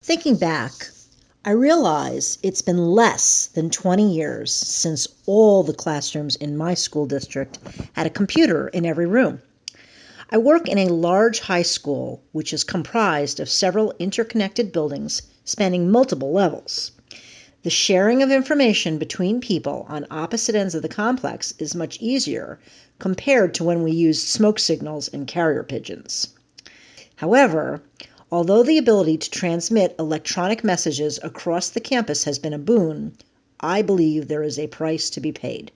Thinking back, I realize it's been less than 20 years since all the classrooms in my school district had a computer in every room. I work in a large high school which is comprised of several interconnected buildings spanning multiple levels. The sharing of information between people on opposite ends of the complex is much easier compared to when we used smoke signals and carrier pigeons. However, although the ability to transmit electronic messages across the campus has been a boon, I believe there is a price to be paid.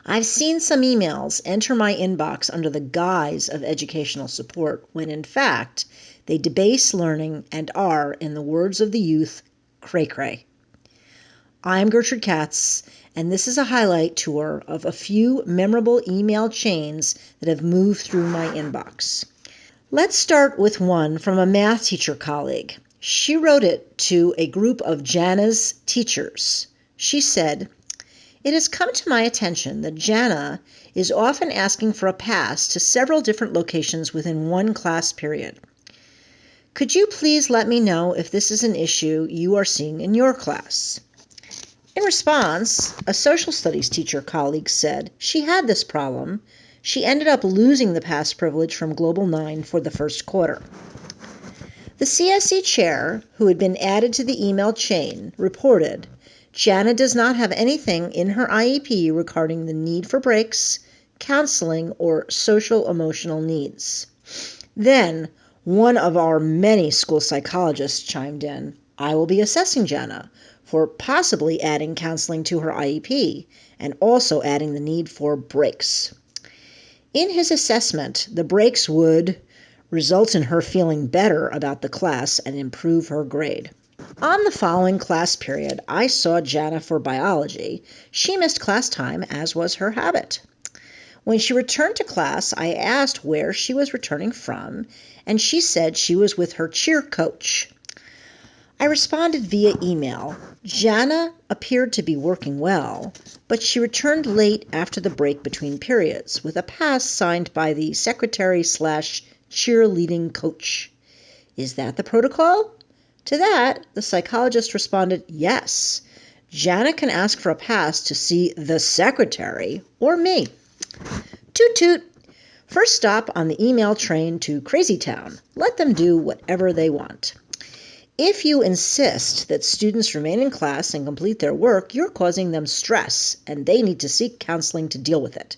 I've seen some emails enter my inbox under the guise of educational support when in fact they debase learning and are, in the words of the youth, cray-cray. I'm Gertrude Katz, and this is a highlight tour of a few memorable email chains that have moved through my inbox. Let's start with one from a math teacher colleague. She wrote it to a group of Jana's teachers. She said, "It has come to my attention that Jana is often asking for a pass to several different locations within one class period. Could you please let me know if this is an issue you are seeing in your class?" In response, a social studies teacher colleague said she had this problem. She ended up losing the pass privilege from Global 9 for the first quarter. The CSE chair, who had been added to the email chain, reported, "Jana does not have anything in her IEP regarding the need for breaks, counseling, or social-emotional needs." Then, one of our many school psychologists chimed in, "I will be assessing Jana for possibly adding counseling to her IEP and also adding the need for breaks." In his assessment, the breaks would result in her feeling better about the class and improve her grade. On the following class period, I saw Jana for biology. She missed class time, as was her habit. When she returned to class, I asked where she was returning from, and she said she was with her cheer coach. I responded via email. Jana appeared to be working well, but she returned late after the break between periods with a pass signed by the secretary/cheerleading coach. Is that the protocol? To that, the psychologist responded, yes. Jana can ask for a pass to see the secretary or me. Toot toot. First stop on the email train to Crazy Town. Let them do whatever they want. If you insist that students remain in class and complete their work, you're causing them stress, and they need to seek counseling to deal with it.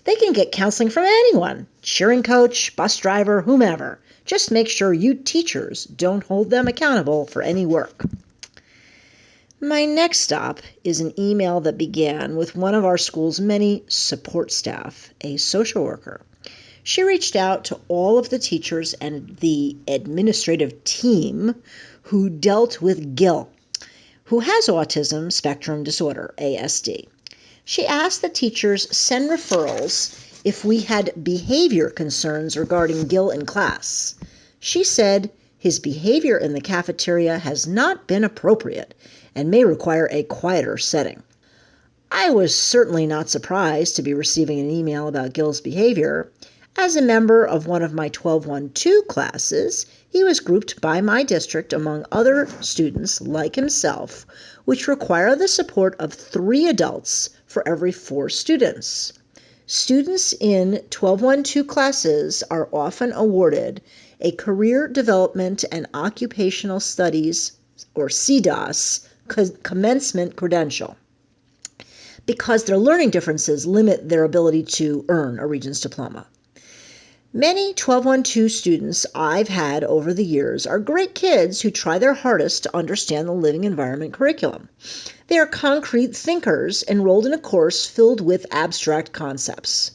They can get counseling from anyone, cheering coach, bus driver, whomever. Just make sure you teachers don't hold them accountable for any work. My next stop is an email that began with one of our school's many support staff, a social worker. She reached out to all of the teachers and the administrative team who dealt with Gil, who has autism spectrum disorder, ASD. She asked the teachers send referrals if we had behavior concerns regarding Gil in class. She said his behavior in the cafeteria has not been appropriate and may require a quieter setting. I was certainly not surprised to be receiving an email about Gil's behavior. As a member of one of my 12-1-2 classes, he was grouped by my district among other students like himself, which require the support of 3 adults for every 4 students. Students in 12-1-2 classes are often awarded a Career Development and Occupational Studies, or CDOS, commencement credential, because their learning differences limit their ability to earn a Regents diploma. Many 12-1-2 students I've had over the years are great kids who try their hardest to understand the living environment curriculum. They are concrete thinkers enrolled in a course filled with abstract concepts.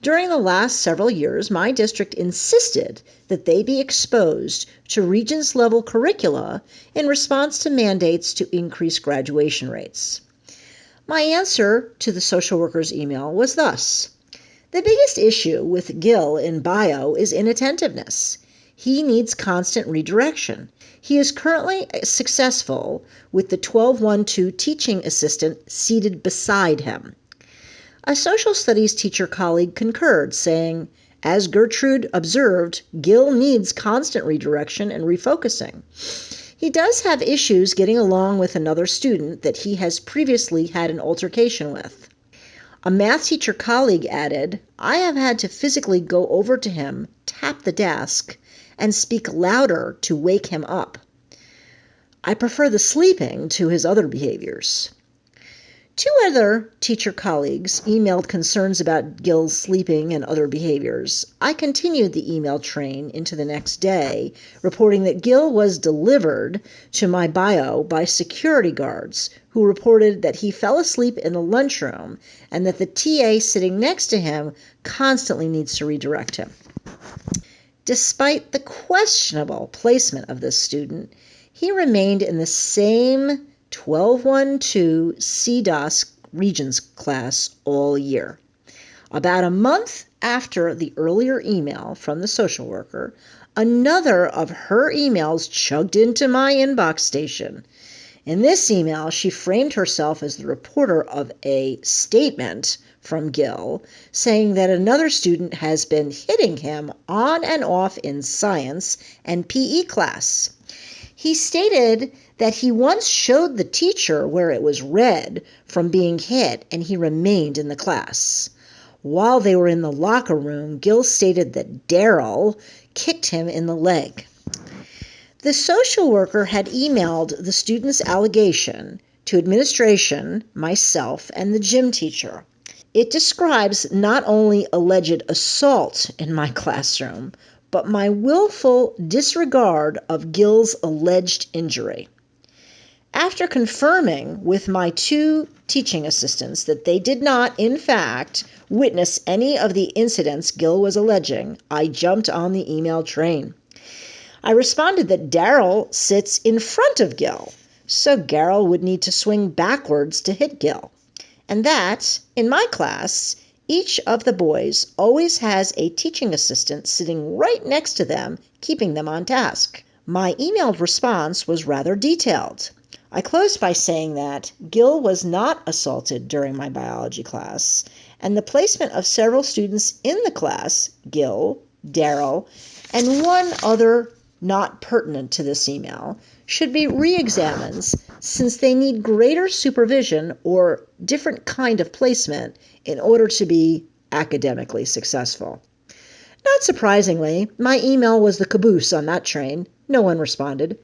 During the last several years, my district insisted that they be exposed to Regents-level curricula in response to mandates to increase graduation rates. My answer to the social worker's email was thus: the biggest issue with Gil in bio is inattentiveness. He needs constant redirection. He is currently successful with the 12-1-2 teaching assistant seated beside him. A social studies teacher colleague concurred, saying, as Gertrude observed, Gil needs constant redirection and refocusing. He does have issues getting along with another student that he has previously had an altercation with. A math teacher colleague added, "I have had to physically go over to him, tap the desk, and speak louder to wake him up. I prefer the sleeping to his other behaviors." Two other teacher colleagues emailed concerns about Gil's sleeping and other behaviors. I continued the email train into the next day, reporting that Gil was delivered to my bio by security guards who reported that he fell asleep in the lunchroom and that the TA sitting next to him constantly needs to redirect him. Despite the questionable placement of this student, he remained in the same 1212 CDOS Regions class all year. About a month after the earlier email from the social worker, another of her emails chugged into my inbox station. In this email, she framed herself as the reporter of a statement from Gil saying that another student has been hitting him on and off in science and PE class. He stated that he once showed the teacher where it was red from being hit, and he remained in the class. While they were in the locker room, Gil stated that Daryl kicked him in the leg. The social worker had emailed the student's allegation to administration, myself, and the gym teacher. It describes not only alleged assault in my classroom, but my willful disregard of Gil's alleged injury. After confirming with my two teaching assistants that they did not, in fact, witness any of the incidents Gil was alleging, I jumped on the email train. I responded that Daryl sits in front of Gil, so Daryl would need to swing backwards to hit Gil, and that, in my class, each of the boys always has a teaching assistant sitting right next to them, keeping them on task. My emailed response was rather detailed. I closed by saying that Gil was not assaulted during my biology class, and the placement of several students in the class, Gil, Daryl, and one other not pertinent to this email, should be re-examined since they need greater supervision or different kind of placement in order to be academically successful. Not surprisingly, my email was the caboose on that train. No one responded.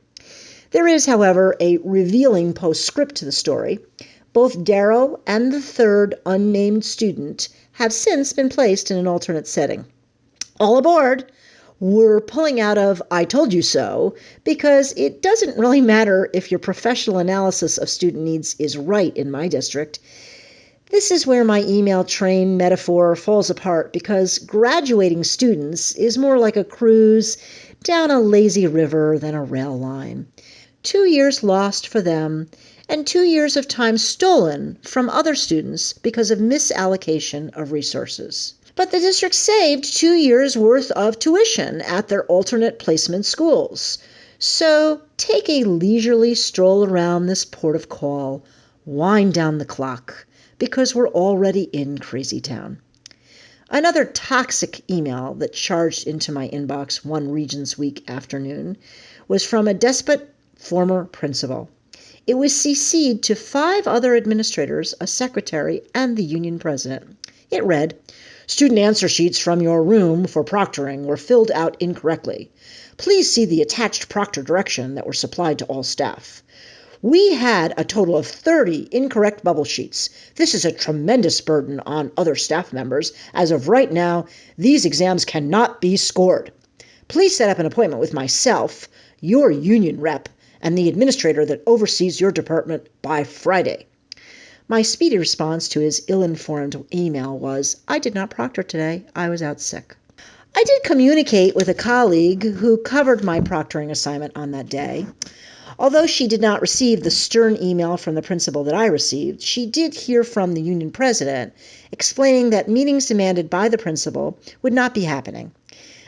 There is, however, a revealing postscript to the story. Both Daryl and the third unnamed student have since been placed in an alternate setting. All aboard! We're pulling out of I told you so because it doesn't really matter if your professional analysis of student needs is right in my district. This is where my email train metaphor falls apart because graduating students is more like a cruise down a lazy river than a rail line. 2 years lost for them and 2 years of time stolen from other students because of misallocation of resources. But the district saved 2 years' worth of tuition at their alternate placement schools. So take a leisurely stroll around this port of call, wind down the clock, because we're already in Crazy Town. Another toxic email that charged into my inbox one Regents Week afternoon was from a despot former principal. It was CC'd to 5 other administrators, a secretary, and the union president. It read, "Student answer sheets from your room for proctoring were filled out incorrectly. Please see the attached proctor direction that were supplied to all staff. We had a total of 30 incorrect bubble sheets. This is a tremendous burden on other staff members. As of right now, these exams cannot be scored. Please set up an appointment with myself, your union rep, and the administrator that oversees your department by Friday." My speedy response to his ill-informed email was, "I did not proctor today. I was out sick." I did communicate with a colleague who covered my proctoring assignment on that day. Although she did not receive the stern email from the principal that I received, she did hear from the union president explaining that meetings demanded by the principal would not be happening.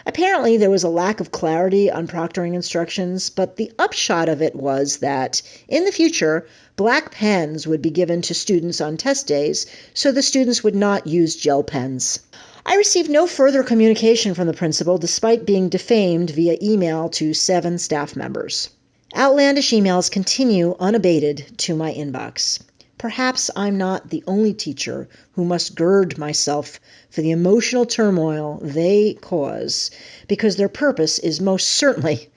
Apparently, there was a lack of clarity on proctoring instructions, but the upshot of it was that, in the future, black pens would be given to students on test days, so the students would not use gel pens. I received no further communication from the principal, despite being defamed via email to 7 staff members. Outlandish emails continue unabated to my inbox. Perhaps I'm not the only teacher who must gird myself for the emotional turmoil they cause, because their purpose is most certainly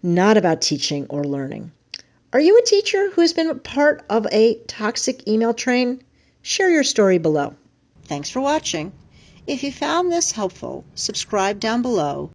not about teaching or learning. Are you a teacher who has been part of a toxic email train? Share your story below. Thanks for watching. If you found this helpful, subscribe down below